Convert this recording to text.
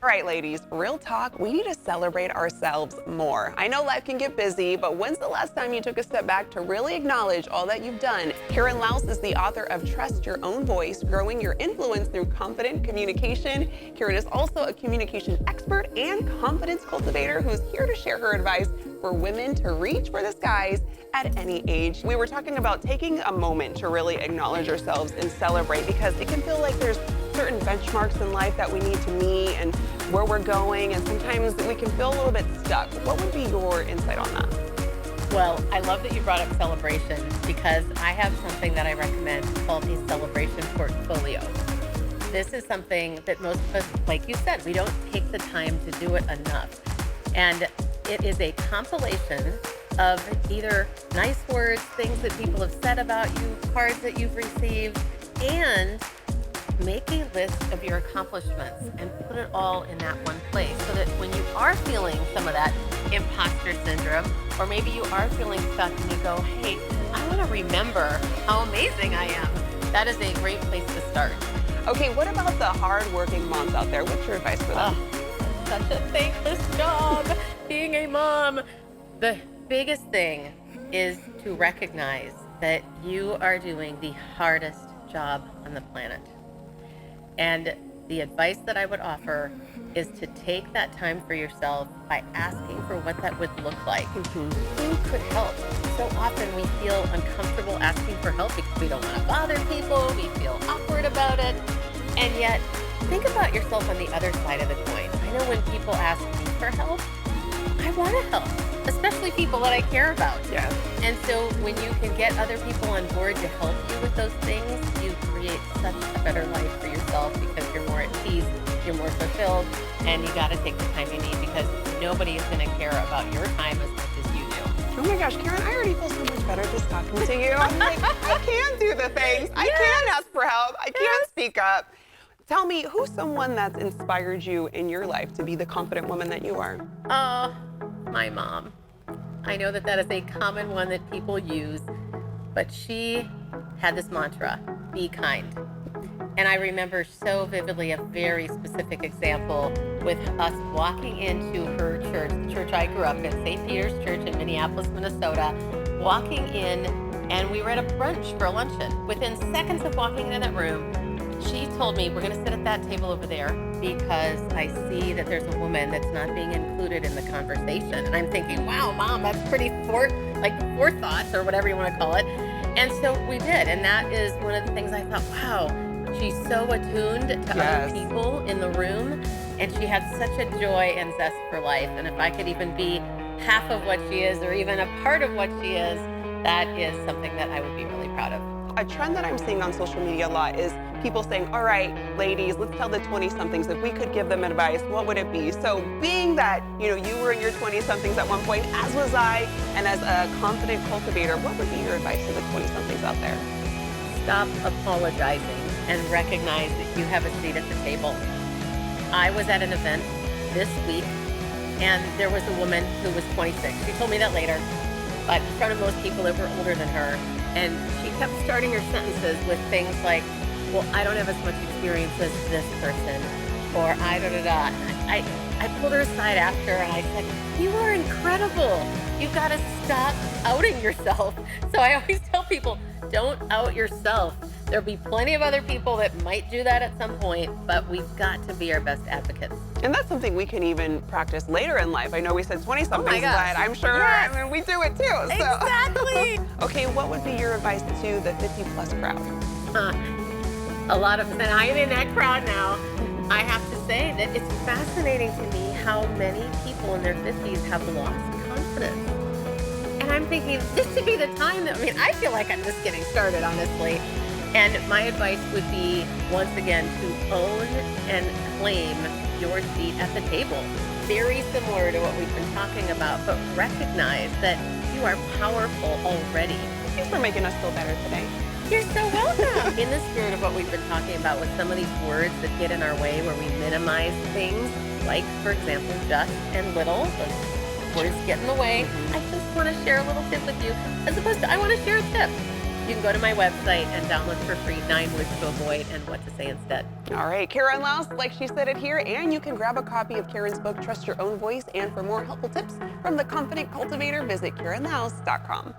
All right, ladies, real talk, we need to celebrate ourselves more. I know life can get busy, but when's the last time you took a step back to really acknowledge all that you've done? Karen Laos is the author of Trust Your Own Voice, Growing Your Influence Through Confident Communication. Karen is also a communication expert and confidence cultivator who's here to share her advice for women to reach for the skies at any age. We were talking about taking a moment to really acknowledge ourselves and celebrate, because it can feel like there's certain benchmarks in life that we need to meet and where we're going, and sometimes we can feel a little bit stuck. What would be your insight on that? Well, I love that you brought up celebration, because I have something that I recommend called a celebration portfolio. This is something that most of us, like you said, we don't take the time to do it enough. And it is a compilation of either nice words, things that people have said about you, cards that you've received, and make a list of your accomplishments and put it all in that one place, so that when you are feeling some of that imposter syndrome, or maybe you are feeling stuck and you go, hey, I want to remember how amazing I am. That is a great place to start. Okay, what about the hardworking moms out there? What's your advice for them? Oh, such a thankless job, being a mom. The biggest thing is to recognize that you are doing the hardest job on the planet. And the advice that I would offer is to take that time for yourself by asking for what that would look like. Who could help? So often we feel uncomfortable asking for help because we don't want to bother people, we feel awkward about it. And yet, think about yourself on the other side of the coin. I know when people ask me for help, I want to help, especially people that I care about. Yeah. And so when you can get other people on board to help you with those things, you create such a better life for yourself, because you're more at peace, you're more fulfilled, and you got to take the time you need, because nobody is going to care about your time as much as you do. Oh my gosh, Karen, I already feel so much better just talking to you. I'm like, I can do the things. I can ask for help. I can speak up. Tell me, who's someone that's inspired you in your life to be the confident woman that you are? My mom. I know that is a common one that people use, but she had this mantra, be kind. And I remember so vividly a very specific example with us walking into her church, the church I grew up in, St. Peter's Church in Minneapolis, Minnesota, walking in, and we were at a brunch for a luncheon. Within seconds of walking into that room, she told me, we're going to sit at that table over there because I see that there's a woman that's not being included in the conversation. And I'm thinking, wow, Mom, that's pretty forethought, or whatever you want to call it. And so we did. And that is one of the things I thought, wow, she's so attuned to other people in the room. And she had such a joy and zest for life. And if I could even be half of what she is, or even a part of what she is, that is something that I would be really proud of. A trend that I'm seeing on social media a lot is people saying, all right, ladies, let's tell the 20-somethings, if we could give them advice, what would it be? So being that, you were in your 20-somethings at one point, as was I, and as a confident cultivator, what would be your advice to the 20-somethings out there? Stop apologizing and recognize that you have a seat at the table. I was at an event this week, and there was a woman who was 26. She told me that later, but in front of most people that were older than her. And she kept starting her sentences with things like, well, I don't have as much experience as this person, or I. I pulled her aside after and I said, you are incredible. You've got to stop outing yourself. So I always tell people, don't out yourself. There'll be plenty of other people that might do that at some point, but we've got to be our best advocates. And that's something we can even practice later in life. I know we said 20-somethings, but I'm sure we do it too. So. Exactly. Okay, what would be your advice to the 50-plus crowd? A lot of, and I'm in that crowd now. I have to say that it's fascinating to me how many people in their 50s have lost confidence. And I'm thinking, this should be the time that, I feel like I'm just getting started, honestly. And my advice would be, once again, to own and claim your seat at the table. Very similar to what we've been talking about, but recognize that you are powerful already. Thanks for making us feel better today. You're so welcome. In the spirit of what we've been talking about with some of these words that get in our way, where we minimize things, like, for example, just and little, those words get in the way. I just want to share a little tip with you, as opposed to I want to share a tip. you can go to my website and download for free 9 words to avoid and what to say instead. All right, Karen Laos, like she said it here, and you can grab a copy of Karen's book, Trust Your Own Voice, and for more helpful tips from the Confident Cultivator, visit KarenLaos.com.